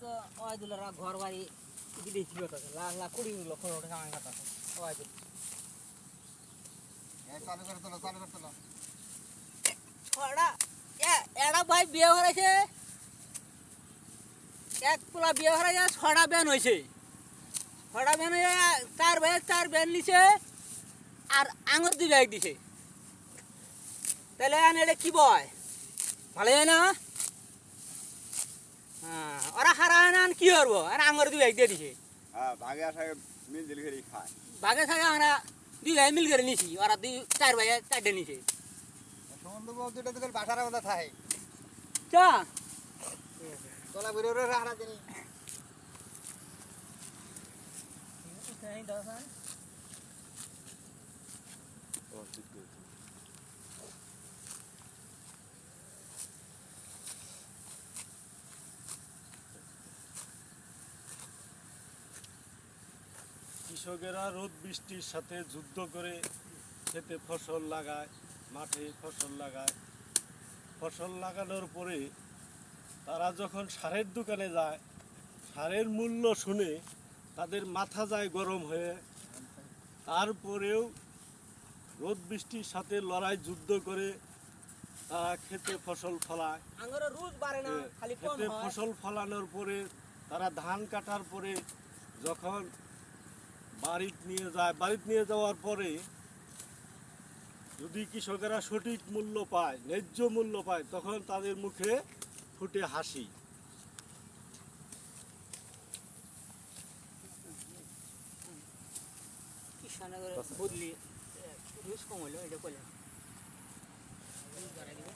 তো ওই দুলারা ঘর বাড়ি দেখি লাখ লাখ 20 লক্ষ টাকা কথা ওই চালু করে তোলো ছড়া এড়া ভাই বিয়ে হয়েছে এক পোলা বিয়ে হয়েছে 6টা ব্যান হয়েছে 6টা ব্যান হয়ে 4 ভাই 4 ব্যান নিছে আর আঙুর 2 ব্যাগ দিছে তাহলে এটা কি বয় ভালো হয় না হ্যাঁ ওরা হারায় না কি করবো আর আঙুর 2 ব্যাগ দিয়ে দিছে ভাগে আসা মিল দিল করে খায় ভাগে থাকে আমরা 2 ভাই মিল করে নিছি ওরা 4 ভাই 4টে নিছে সমন্ধ বাবু দুটো তো বাসার কথা থাকে চা তোলা বেরোরে হারা দিনি কৃষকেরা রোদ বৃষ্টির সাথে যুদ্ধ করে খেতে ফসল লাগায়, মাঠে ফসল লাগায়। ফসল লাগানোর পরে তারা যখন সারের দোকানে যায়, সারের মূল্য শুনে তাদের মাথা যায় গরম হয়ে। তারপরেও রোদ বৃষ্টির সাথে লড়াই যুদ্ধ করে তারা খেতে ফসল ফলায়। খেতে ফসল ফলানোর পরে তারা ধান কাটার পরে যখন বাড়িতে নিয়ে যাওয়ার পরে যদি কৃষকেরা সঠিক মূল্য পায়, ন্যায্য মূল্য পায়, তখন তাদের মুখে ফুটে হাসি। কিষানগর বদলি রুজ কম হলো এটা কইলাম